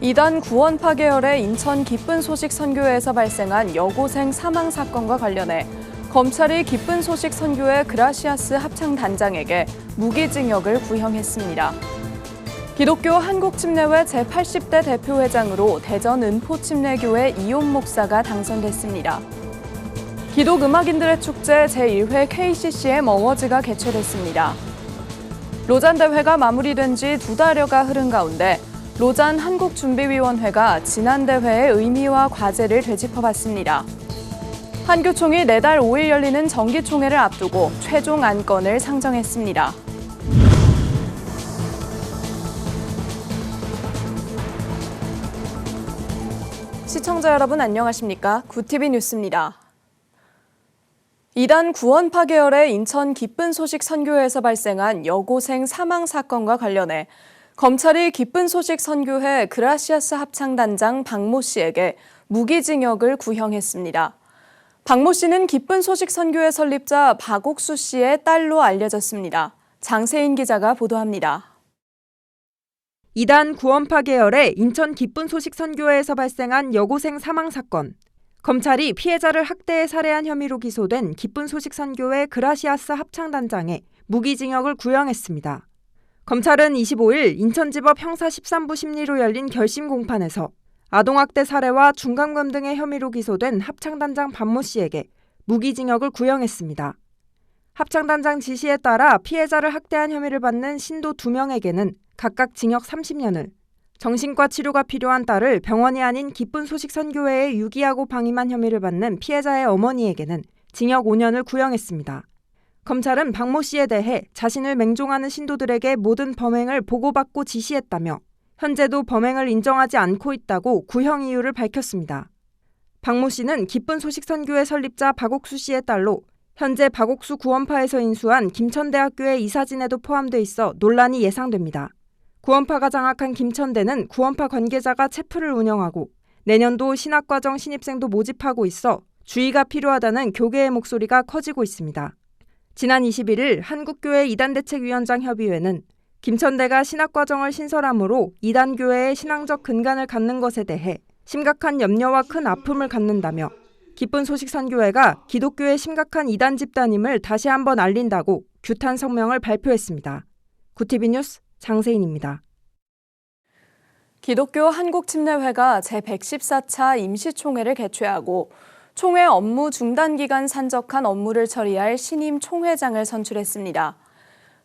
이단 구원파 계열의 인천 기쁜 소식 선교회에서 발생한 여고생 사망 사건과 관련해 검찰이 기쁜 소식 선교회 그라시아스 합창단장에게 무기징역을 구형했습니다. 기독교 한국침례회 제80대 대표회장으로 대전 은포침례교회 이용 목사가 당선됐습니다. 기독음악인들의 축제 제1회 KCCM 어워즈가 개최됐습니다. 로잔 대회가 마무리된 지 2달여가 흐른 가운데 로잔 한국준비위원회가 지난 대회의 의미와 과제를 되짚어봤습니다. 한교총이 내달 5일 열리는 정기총회를 앞두고 최종 안건을 상정했습니다. 시청자 여러분 안녕하십니까? 구TV 뉴스입니다. 이단 구원파 계열의 인천 기쁜 소식 선교회에서 발생한 여고생 사망 사건과 관련해 검찰이 기쁜 소식 선교회 그라시아스 합창단장 박모 씨에게 무기징역을 구형했습니다. 박모 씨는 기쁜 소식 선교회 설립자 박옥수 씨의 딸로 알려졌습니다. 장세인 기자가 보도합니다. 이단 구원파 계열의 인천 기쁜 소식 선교회에서 발생한 여고생 사망 사건. 검찰이 피해자를 학대해 살해한 혐의로 기소된 기쁜 소식 선교회 그라시아스 합창단장에 무기징역을 구형했습니다. 검찰은 25일 인천지법 형사 13부 심리로 열린 결심 공판에서 아동학대 살해와 중간검 등의 혐의로 기소된 합창단장 박모 씨에게 무기징역을 구형했습니다. 합창단장 지시에 따라 피해자를 학대한 혐의를 받는 신도 2명에게는 각각 징역 30년을, 정신과 치료가 필요한 딸을 병원이 아닌 기쁜 소식 선교회에 유기하고 방임한 혐의를 받는 피해자의 어머니에게는 징역 5년을 구형했습니다. 검찰은 박모 씨에 대해 자신을 맹종하는 신도들에게 모든 범행을 보고받고 지시했다며 현재도 범행을 인정하지 않고 있다고 구형 이유를 밝혔습니다. 박모 씨는 기쁜 소식 선교회 설립자 박옥수 씨의 딸로 현재 박옥수 구원파에서 인수한 김천대학교의 이사진에도 포함돼 있어 논란이 예상됩니다. 구원파가 장악한 김천대는 구원파 관계자가 체프를 운영하고 내년도 신학과정 신입생도 모집하고 있어 주의가 필요하다는 교계의 목소리가 커지고 있습니다. 지난 21일 한국교회 이단대책위원장 협의회는 김천대가 신학과정을 신설함으로 이단교회의 신앙적 근간을 갖는 것에 대해 심각한 염려와 큰 아픔을 갖는다며 기쁜 소식 선교회가 기독교의 심각한 이단 집단임을 다시 한번 알린다고 규탄 성명을 발표했습니다. 구TV 뉴스 장세인입니다. 기독교 한국침례회가 제114차 임시총회를 개최하고 총회 업무 중단 기간 산적한 업무를 처리할 신임 총회장을 선출했습니다.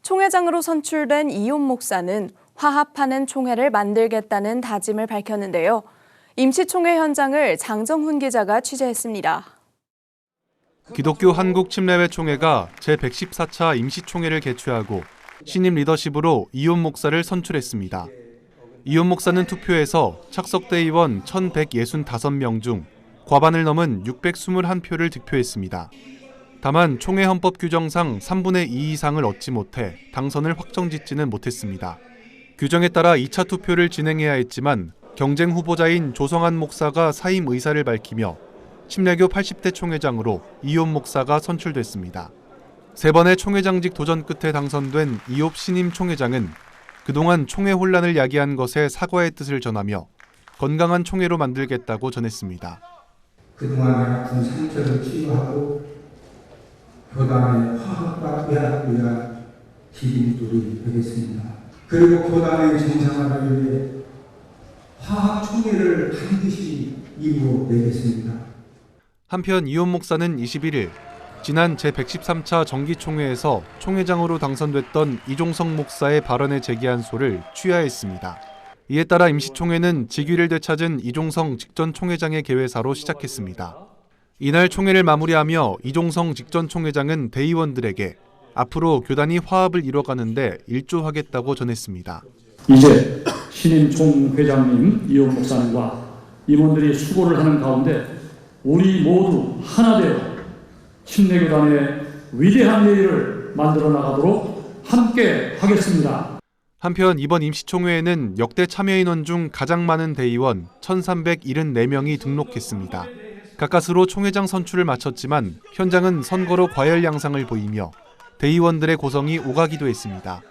총회장으로 선출된 이용 목사는 화합하는 총회를 만들겠다는 다짐을 밝혔는데요. 임시총회 현장을 장정훈 기자가 취재했습니다. 기독교 한국침례회 총회가 제114차 임시총회를 개최하고 신임 리더십으로 이용 목사를 선출했습니다. 이용 목사는 투표에서 착석대의원 1,165명 중 과반을 넘은 621표를 득표했습니다. 다만 총회 헌법 규정상 3분의 2 이상을 얻지 못해 당선을 확정짓지는 못했습니다. 규정에 따라 2차 투표를 진행해야 했지만 경쟁 후보자인 조성한 목사가 사임 의사를 밝히며 침례교 80대 총회장으로 이용 목사가 선출됐습니다. 3번의 총회장직 도전 끝에 당선된 이옵 신임 총회장은 그동안 총회 혼란을 야기한 것에 사과의 뜻을 전하며 건강한 총회로 만들겠다고 전했습니다. 그동안의 아픈 상처를 치유하고 교단의 화합과 배합을 위한 디딤돌이 되겠습니다. 그리고 교단의 정상화를 위해 화합총회를 반드시 이루어내겠습니다. 한편 이용 목사는 21일 지난 제113차 정기총회에서 총회장으로 당선됐던 이종성 목사의 발언에 제기한 소를 취하했습니다. 이에 따라 임시총회는 직위를 되찾은 이종성 직전 총회장의 개회사로 시작했습니다. 이날 총회를 마무리하며 이종성 직전 총회장은 대의원들에게 앞으로 교단이 화합을 이뤄가는데 일조하겠다고 전했습니다. 이제 신임 총회장님 이용 목사님과 임원들이 수고를 하는 가운데 우리 모두 하나 되어 침례교단의 위대한 예의를 만들어 나가도록 함께 하겠습니다. 한편 이번 임시총회에는 역대 참여인원 중 가장 많은 대의원 1,374명이 등록했습니다. 가까스로 총회장 선출을 마쳤지만 현장은 선거로 과열 양상을 보이며 대의원들의 고성이 오가기도 했습니다.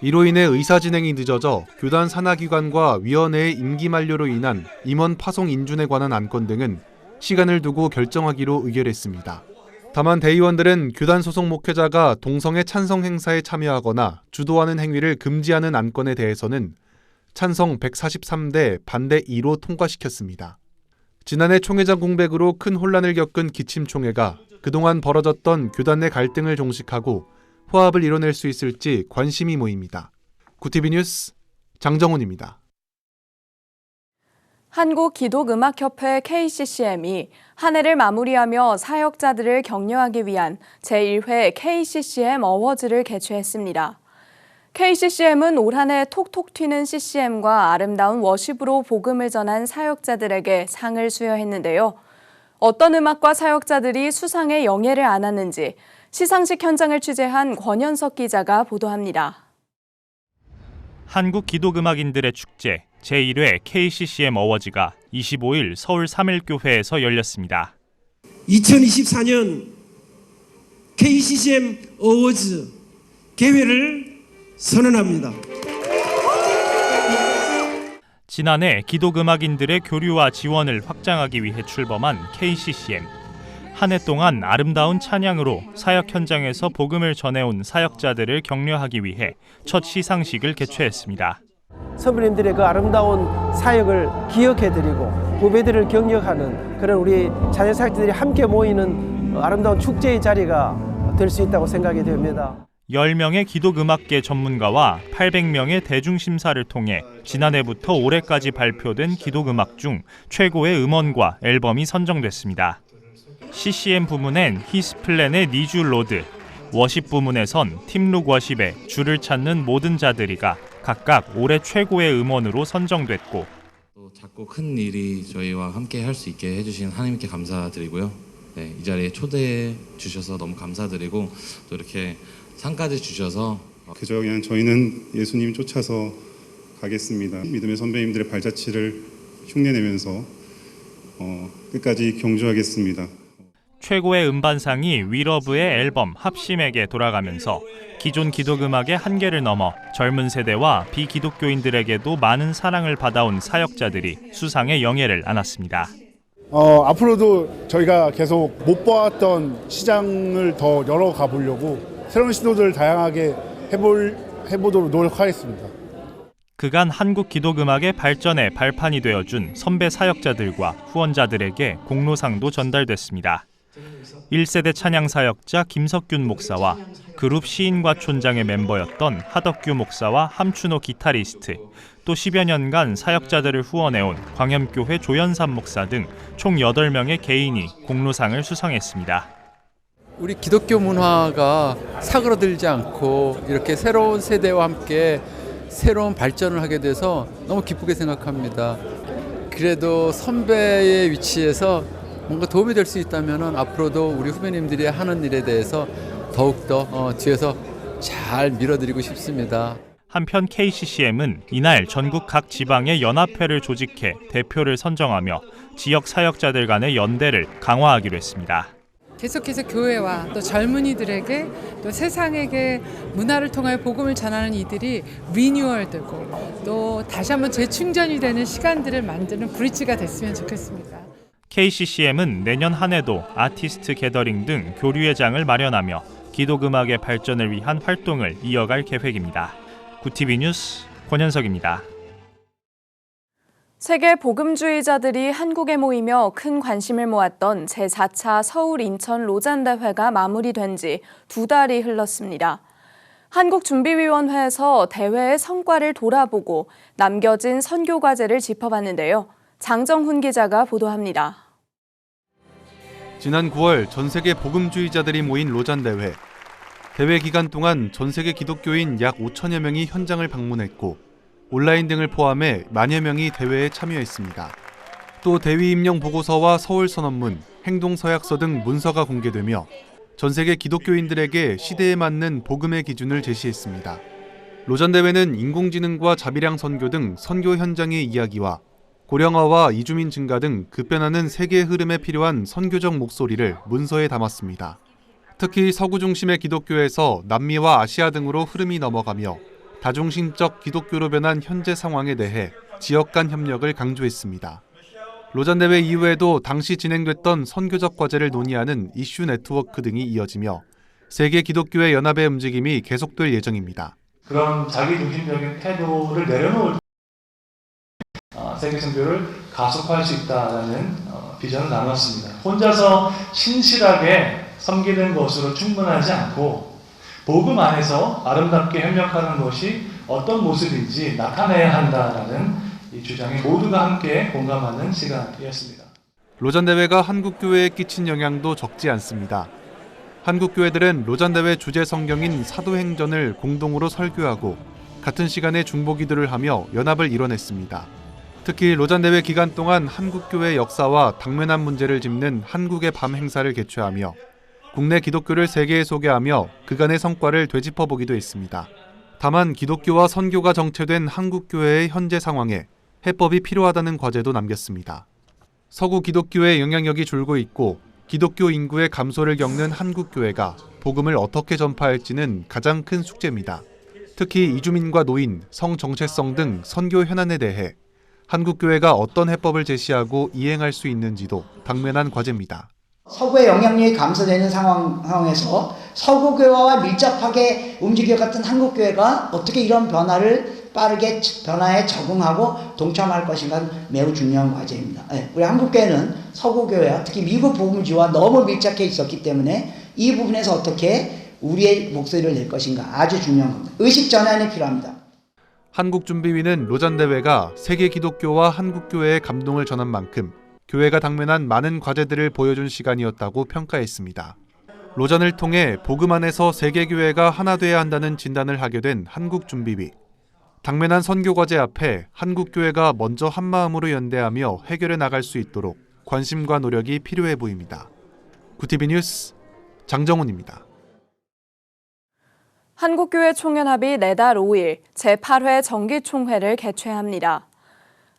이로 인해 의사 진행이 늦어져 교단 산하기관과 위원회의 임기 만료로 인한 임원 파송 인준에 관한 안건 등은 시간을 두고 결정하기로 의결했습니다. 다만 대의원들은 교단 소속 목회자가 동성애 찬성 행사에 참여하거나 주도하는 행위를 금지하는 안건에 대해서는 찬성 143대 반대 2로 통과시켰습니다. 지난해 총회장 공백으로 큰 혼란을 겪은 기침총회가 그동안 벌어졌던 교단 내 갈등을 종식하고 화합을 이뤄낼 수 있을지 관심이 모입니다. 구티비 뉴스 장정훈입니다. 한국기독음악협회 KCCM이 한 해를 마무리하며 사역자들을 격려하기 위한 제1회 KCCM 어워즈를 개최했습니다. KCCM은 올 한 해 톡톡 튀는 CCM과 아름다운 워십으로 복음을 전한 사역자들에게 상을 수여했는데요. 어떤 음악과 사역자들이 수상의 영예를 안았는지 시상식 현장을 취재한 권현석 기자가 보도합니다. 한국 기독음악인들의 축제 제1회 KCCM 어워즈가 25일 서울 3일교회에서 열렸습니다. 2024년 KCCM 어워즈 개회를 선언합니다. 지난해 기독음악인들의 교류와 지원을 확장하기 위해 출범한 KCCM. 한 해 동안 아름다운 찬양으로 사역 현장에서 복음을 전해온 사역자들을 격려하기 위해 첫 시상식을 개최했습니다. 선배님들의 그 아름다운 사역을 기억해드리고 후배들을 격려하는 그런 우리 자녀 사역자들이 함께 모이는 아름다운 축제의 자리가 될 수 있다고 생각이 됩니다. 10명의 기독음악계 전문가와 800명의 대중심사를 통해 지난해부터 올해까지 발표된 기독음악 중 최고의 음원과 앨범이 선정됐습니다. CCM 부문엔 히스플랜의 니주 로드, 워십 부문에선 팀룩 워십의 주를 찾는 모든 자들이가 각각 올해 최고의 음원으로 선정됐고, 또 작고 큰 일이 저희와 함께 할 수 있게 해주신 하나님께 감사드리고요. 네, 이 자리에 초대해 주셔서 너무 감사드리고 또 이렇게 상까지 주셔서 그저 그냥 저희는 예수님 쫓아서 가겠습니다. 믿음의 선배님들의 발자취를 흉내내면서 끝까지 경주하겠습니다. 최고의 음반상이 위러브의 앨범 합심에게 돌아가면서 기존 기독음악의 한계를 넘어 젊은 세대와 비기독교인들에게도 많은 사랑을 받아온 사역자들이 수상의 영예를 안았습니다. 앞으로도 저희가 계속 못 보았던 시장을 더 열어가 보려고 새로운 시도들을 다양하게 해보도록 노력하겠습니다. 그간 한국 기독음악의 발전에 발판이 되어준 선배 사역자들과 후원자들에게 공로상도 전달됐습니다. 1세대 찬양 사역자 김석균 목사와 그룹 시인과 촌장의 멤버였던 하덕규 목사와 함춘호 기타리스트, 또 10여 년간 사역자들을 후원해온 광염교회 조연삼 목사 등 총 8명의 개인이 공로상을 수상했습니다. 우리 기독교 문화가 사그러들지 않고 이렇게 새로운 세대와 함께 새로운 발전을 하게 돼서 너무 기쁘게 생각합니다. 그래도 선배의 위치에서 뭔가 도움이 될 수 있다면 앞으로도 우리 후배님들이 하는 일에 대해서 더욱더 뒤에서 잘 밀어드리고 싶습니다. 한편 KCCM은 이날 전국 각 지방의 연합회를 조직해 대표를 선정하며 지역 사역자들 간의 연대를 강화하기로 했습니다. 계속해서 교회와 또 젊은이들에게 또 세상에게 문화를 통하여 복음을 전하는 이들이 리뉴얼되고 또 다시 한번 재충전이 되는 시간들을 만드는 브릿지가 됐으면 좋겠습니다. KCCM은 내년 한 해도 아티스트 게더링 등 교류의 장을 마련하며 기독음악의 발전을 위한 활동을 이어갈 계획입니다. 구티비 뉴스 권현석입니다. 세계 복음주의자들이 한국에 모이며 큰 관심을 모았던 제4차 서울 인천 로잔 대회가 마무리된 지 2달이 흘렀습니다. 한국준비위원회에서 대회의 성과를 돌아보고 남겨진 선교 과제를 짚어봤는데요. 장정훈 기자가 보도합니다. 지난 9월 전 세계 복음주의자들이 모인 로잔 대회. 대회 기간 동안 전 세계 기독교인 약 5천여 명이 현장을 방문했고 온라인 등을 포함해 만여 명이 대회에 참여했습니다. 또 대위 임령 보고서와 서울 선언문, 행동 서약서 등 문서가 공개되며 전 세계 기독교인들에게 시대에 맞는 복음의 기준을 제시했습니다. 로잔 대회는 인공지능과 자비량 선교 등 선교 현장의 이야기와 고령화와 이주민 증가 등 급변하는 세계의 흐름에 필요한 선교적 목소리를 문서에 담았습니다. 특히 서구 중심의 기독교에서 남미와 아시아 등으로 흐름이 넘어가며 다중신적 기독교로 변한 현재 상황에 대해 지역 간 협력을 강조했습니다. 로잔 대회 이후에도 당시 진행됐던 선교적 과제를 논의하는 이슈 네트워크 등이 이어지며 세계 기독교의 연합의 움직임이 계속될 예정입니다. 그런 자기중심적인 태도를 내려놓을 세계 선교를 가속화할 수 있다는 비전을 나눴습니다. 혼자서 신실하게 섬기는 것으로 충분하지 않고 복음 안에서 아름답게 협력하는 것이 어떤 모습인지 나타내야 한다라는 이 주장에 모두가 함께 공감하는 시간이었습니다. 로잔 대회가 한국 교회에 끼친 영향도 적지 않습니다. 한국 교회들은 로잔 대회 주제 성경인 사도행전을 공동으로 설교하고 같은 시간에 중보기도를 하며 연합을 이뤄냈습니다. 특히 로잔 대회 기간 동안 한국 교회 역사와 당면한 문제를 짚는 한국의 밤 행사를 개최하며 국내 기독교를 세계에 소개하며 그간의 성과를 되짚어보기도 했습니다. 다만 기독교와 선교가 정체된 한국 교회의 현재 상황에 해법이 필요하다는 과제도 남겼습니다. 서구 기독교의 영향력이 줄고 있고 기독교 인구의 감소를 겪는 한국 교회가 복음을 어떻게 전파할지는 가장 큰 숙제입니다. 특히 이주민과 노인, 성정체성 등 선교 현안에 대해 한국 교회가 어떤 해법을 제시하고 이행할 수 있는지도 당면한 과제입니다. 서구의 영향력이 감소되는 상황에서 서구 교회와 밀접하게 움직여갔던 한국 교회가 어떻게 이런 변화를 빠르게 변화에 적응하고 동참할 것인가 매우 중요한 과제입니다. 우리 한국 교회는 서구 교회와 특히 미국 복음주와 너무 밀착해 있었기 때문에 이 부분에서 어떻게 우리의 목소리를 낼 것인가 아주 중요한 겁니다. 의식 전환이 필요합니다. 한국준비위는 로잔 대회가 세계 기독교와 한국 교회의 감동을 전한 만큼 교회가 당면한 많은 과제들을 보여준 시간이었다고 평가했습니다. 로잔을 통해 복음 안에서 세계 교회가 하나 돼야 한다는 진단을 하게 된 한국준비위. 당면한 선교 과제 앞에 한국 교회가 먼저 한마음으로 연대하며 해결해 나갈 수 있도록 관심과 노력이 필요해 보입니다. 구티비 뉴스 장정훈입니다. 한국교회 총연합이 내달 5일 제8회 정기총회를 개최합니다.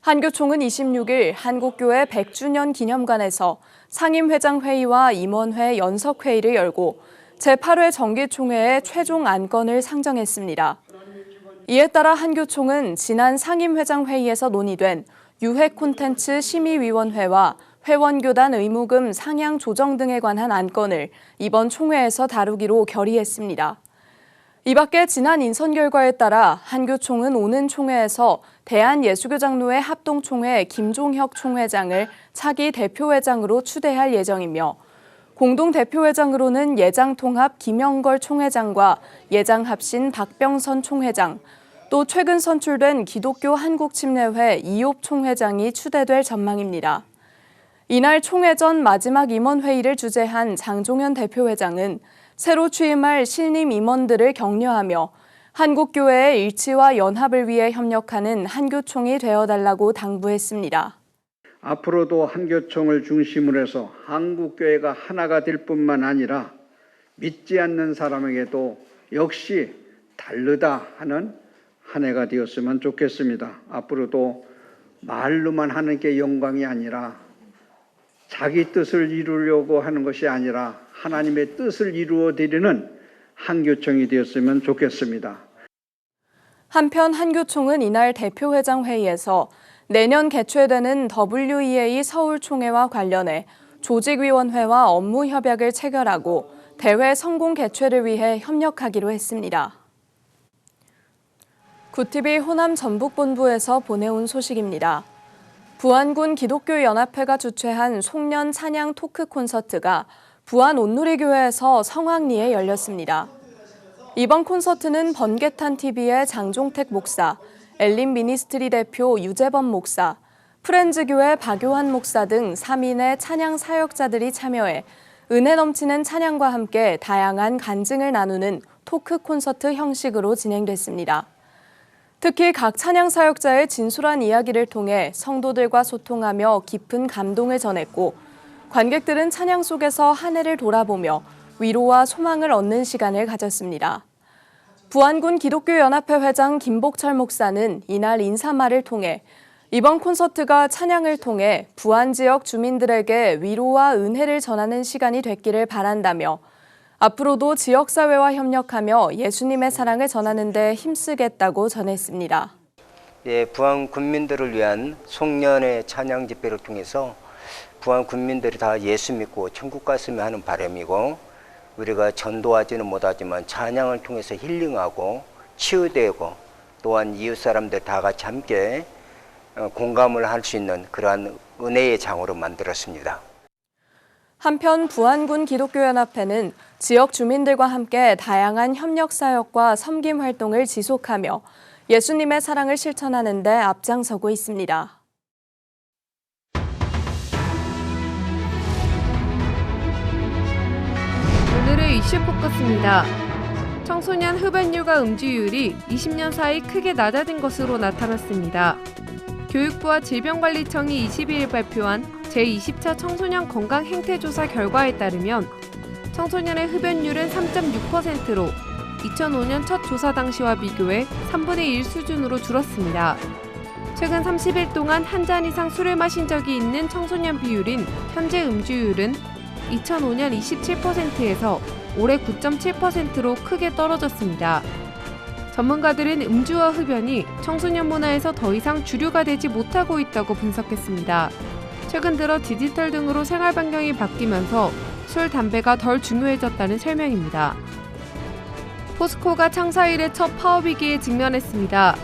한교총은 26일 한국교회 100주년 기념관에서 상임회장회의와 임원회 연석회의를 열고 제8회 정기총회의 최종 안건을 상정했습니다. 이에 따라 한교총은 지난 상임회장회의에서 논의된 유해 콘텐츠 심의위원회와 회원교단 의무금 상향 조정 등에 관한 안건을 이번 총회에서 다루기로 결의했습니다. 이 밖에 지난 인선 결과에 따라 한교총은 오는 총회에서 대한예수교장로회 합동총회 김종혁 총회장을 차기 대표회장으로 추대할 예정이며 공동대표회장으로는 예장통합 김영걸 총회장과 예장합신 박병선 총회장, 또 최근 선출된 기독교 한국침례회 이옵 총회장이 추대될 전망입니다. 이날 총회 전 마지막 임원회의를 주재한 장종현 대표회장은 새로 취임할 신임 임원들을 격려하며 한국교회의 일치와 연합을 위해 협력하는 한교총이 되어달라고 당부했습니다. 앞으로도 한교총을 중심으로 해서 한국교회가 하나가 될 뿐만 아니라 믿지 않는 사람에게도 역시 다르다 하는 한 해가 되었으면 좋겠습니다. 앞으로도 말로만 하는 게 영광이 아니라 자기 뜻을 이루려고 하는 것이 아니라 하나님의 뜻을 이루어드리는 한교총이 되었으면 좋겠습니다. 한편 한교총은 이날 대표회장 회의에서 내년 개최되는 WEA 서울총회와 관련해 조직위원회와 업무 협약을 체결하고 대회 성공 개최를 위해 협력하기로 했습니다. 구티비 호남 전북본부에서 보내온 소식입니다. 부안군 기독교연합회가 주최한 송년 찬양 토크 콘서트가 부안 온누리교회에서 성황리에 열렸습니다. 이번 콘서트는 번개탄TV의 장종택 목사, 엘린 미니스트리 대표 유재범 목사, 프렌즈교회 박요한 목사 등 3인의 찬양 사역자들이 참여해 은혜 넘치는 찬양과 함께 다양한 간증을 나누는 토크 콘서트 형식으로 진행됐습니다. 특히 각 찬양 사역자의 진솔한 이야기를 통해 성도들과 소통하며 깊은 감동을 전했고 관객들은 찬양 속에서 한 해를 돌아보며 위로와 소망을 얻는 시간을 가졌습니다. 부안군 기독교연합회 회장 김복철 목사는 이날 인사말을 통해 이번 콘서트가 찬양을 통해 부안 지역 주민들에게 위로와 은혜를 전하는 시간이 됐기를 바란다며 앞으로도 지역사회와 협력하며 예수님의 사랑을 전하는 데 힘쓰겠다고 전했습니다. 예, 부안 군민들을 위한 송년회 찬양 집회를 통해서 부안 군민들이 다 예수 믿고 천국 갔으면 하는 바람이고, 우리가 전도하지는 못하지만 찬양을 통해서 힐링하고 치유되고 또한 이웃 사람들 다 같이 함께 공감을 할 수 있는 그러한 은혜의 장으로 만들었습니다. 한편 부안군 기독교연합회는 지역 주민들과 함께 다양한 협력 사역과 섬김 활동을 지속하며 예수님의 사랑을 실천하는 데 앞장서고 있습니다. 오늘의 이슈 포커스입니다. 청소년 흡연율과 음주율이 20년 사이 크게 낮아진 것으로 나타났습니다. 교육부와 질병관리청이 22일 발표한 제20차 청소년 건강 행태조사 결과에 따르면 청소년의 흡연율은 3.6%로 2005년 첫 조사 당시와 비교해 3분의 1 수준으로 줄었습니다. 최근 30일 동안 한 잔 이상 술을 마신 적이 있는 청소년 비율인 현재 음주율은 2005년 27%에서 올해 9.7%로 크게 떨어졌습니다. 전문가들은 음주와 흡연이 청소년 문화에서 더 이상 주류가 되지 못하고 있다고 분석했습니다. 최근 들어 디지털 등으로 생활 반경이 바뀌면서 술, 담배가 덜 중요해졌다는 설명입니다. 포스코가 창사 이래 첫 파업위기에 직면했습니다.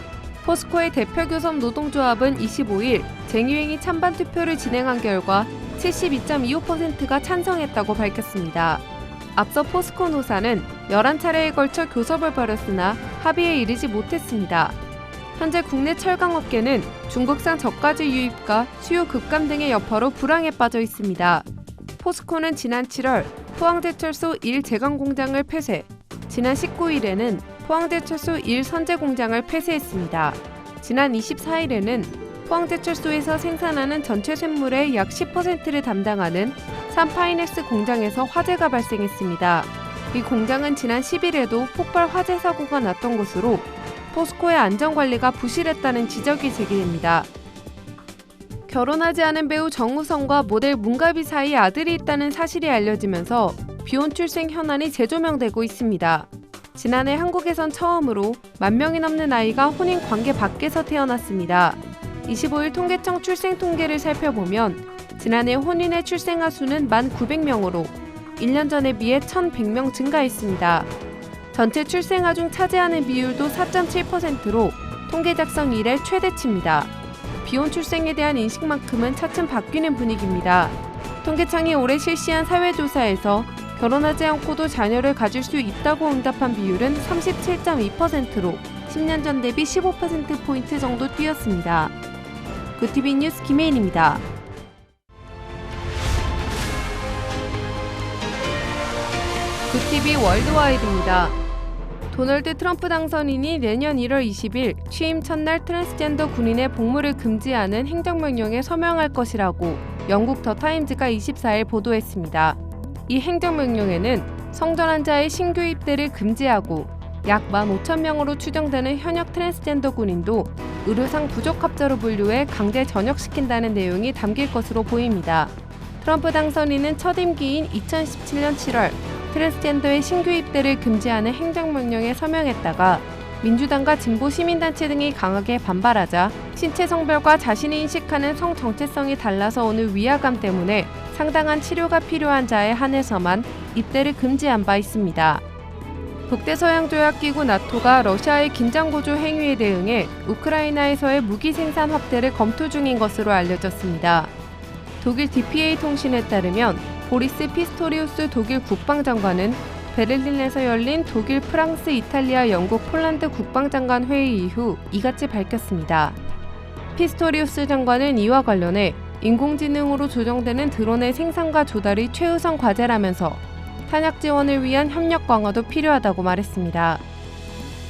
포스코의 대표 교섭 노동조합은 25일 쟁의행위 찬반 투표를 진행한 결과 72.25%가 찬성했다고 밝혔습니다. 앞서 포스코 노사는 11차례에 걸쳐 교섭을 벌였으나 합의에 이르지 못했습니다. 현재 국내 철강업계는 중국산 저가제 유입과 수요 급감 등의 여파로 불황에 빠져 있습니다. 포스코는 지난 7월 포항제철소 1 제강공장을 폐쇄, 지난 19일에는 포항제철소 1 선제공장을 폐쇄했습니다. 지난 24일에는 포항제철소에서 생산하는 전체 쇳물의 약 10%를 담당하는 산파이넥스 공장에서 화재가 발생했습니다. 이 공장은 지난 10일에도 폭발 화재 사고가 났던 것으로 포스코의 안전관리가 부실했다는 지적이 제기됩니다. 결혼하지 않은 배우 정우성과 모델 문가비 사이에 아들이 있다는 사실이 알려지면서 비혼 출생 현안이 재조명되고 있습니다. 지난해 한국에선 처음으로 10,000명이 넘는 아이가 혼인 관계 밖에서 태어났습니다. 25일 통계청 출생 통계를 살펴보면 지난해 혼인의 출생아 수는 1,900명으로 1년 전에 비해 1,100명 증가했습니다. 전체 출생아 중 차지하는 비율도 4.7%로 통계 작성 이래 최대치입니다. 비혼 출생에 대한 인식만큼은 차츰 바뀌는 분위기입니다. 통계청이 올해 실시한 사회조사에서 결혼하지 않고도 자녀를 가질 수 있다고 응답한 비율은 37.2%로 10년 전 대비 15%포인트 정도 뛰었습니다. 굿TV 뉴스 김혜인입니다. 굿TV 월드와이드입니다. 도널드 트럼프 당선인이 내년 1월 20일 취임 첫날 트랜스젠더 군인의 복무를 금지하는 행정명령에 서명할 것이라고 영국 더 타임즈가 24일 보도했습니다. 이 행정명령에는 성전환 자의 신규 입대를 금지하고 약 15,000명으로 추정되는 현역 트랜스젠더 군인도 의료상 부적합자로 분류해 강제 전역시킨다는 내용이 담길 것으로 보입니다. 트럼프 당선인은 첫 임기인 2017년 7월 트랜스젠더의 신규 입대를 금지하는 행정명령에 서명했다가 민주당과 진보 시민단체 등이 강하게 반발하자 신체 성별과 자신이 인식하는 성 정체성이 달라서 오는 위화감 때문에 상당한 치료가 필요한 자에 한해서만 입대를 금지한 바 있습니다. 북대서양조약기구 나토가 러시아의 긴장고조 행위에 대응해 우크라이나에서의 무기 생산 확대를 검토 중인 것으로 알려졌습니다. 독일 DPA 통신에 따르면 보리스 피스토리우스 독일 국방장관은 베를린에서 열린 독일, 프랑스, 이탈리아, 영국, 폴란드 국방장관 회의 이후 이같이 밝혔습니다. 피스토리우스 장관은 이와 관련해 인공지능으로 조정되는 드론의 생산과 조달이 최우선 과제라면서 탄약 지원을 위한 협력 강화도 필요하다고 말했습니다.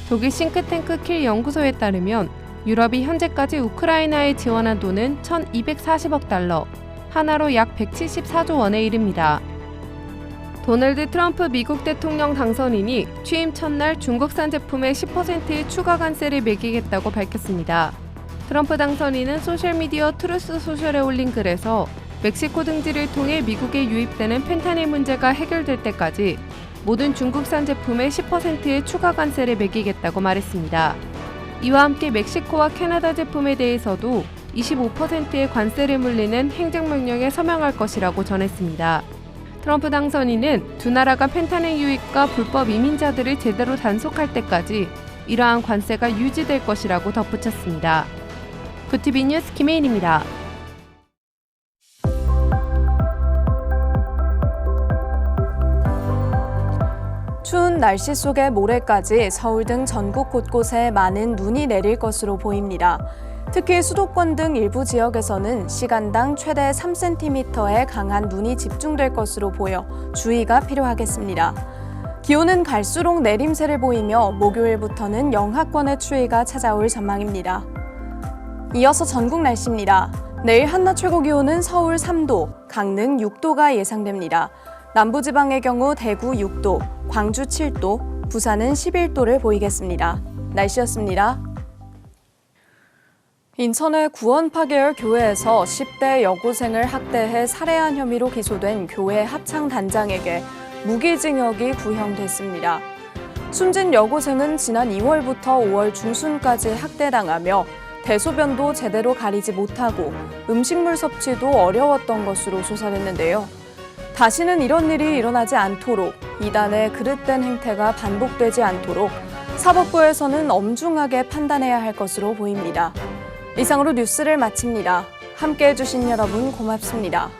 독일 싱크탱크 킬 연구소에 따르면 유럽이 현재까지 우크라이나에 지원한 돈은 1,240억 달러, 하나로 약 174조 원에 이릅니다. 도널드 트럼프 미국 대통령 당선인이 취임 첫날 중국산 제품에 10%의 추가 관세를 매기겠다고 밝혔습니다. 트럼프 당선인은 소셜미디어 트루스 소셜에 올린 글에서 멕시코 등지를 통해 미국에 유입되는 펜타닐 문제가 해결될 때까지 모든 중국산 제품에 10%의 추가 관세를 매기겠다고 말했습니다. 이와 함께 멕시코와 캐나다 제품에 대해서도 25%의 관세를 물리는 행정명령에 서명할 것이라고 전했습니다. 트럼프 당선인은 두 나라 간 펜타닐 유입과 불법 이민자들을 제대로 단속할 때까지 이러한 관세가 유지될 것이라고 덧붙였습니다. VTV 뉴스 김혜인입니다. 추운 날씨 속에 모레까지 서울 등 전국 곳곳에 많은 눈이 내릴 것으로 보입니다. 특히 수도권 등 일부 지역에서는 시간당 최대 3cm의 강한 눈이 집중될 것으로 보여 주의가 필요하겠습니다. 기온은 갈수록 내림세를 보이며 목요일부터는 영하권의 추위가 찾아올 전망입니다. 이어서 전국 날씨입니다. 내일 한낮 최고 기온은 서울 3도, 강릉 6도가 예상됩니다. 남부지방의 경우 대구 6도, 광주 7도, 부산은 11도를 보이겠습니다. 날씨였습니다. 인천의 구원파 계열 교회에서 10대 여고생을 학대해 살해한 혐의로 기소된 교회 합창단장에게 무기징역이 구형됐습니다. 숨진 여고생은 지난 2월부터 5월 중순까지 학대당하며 대소변도 제대로 가리지 못하고 음식물 섭취도 어려웠던 것으로 조사됐는데요. 다시는 이런 일이 일어나지 않도록 이단의 그릇된 행태가 반복되지 않도록 사법부에서는 엄중하게 판단해야 할 것으로 보입니다. 이상으로 뉴스를 마칩니다. 함께해 주신 여러분 고맙습니다.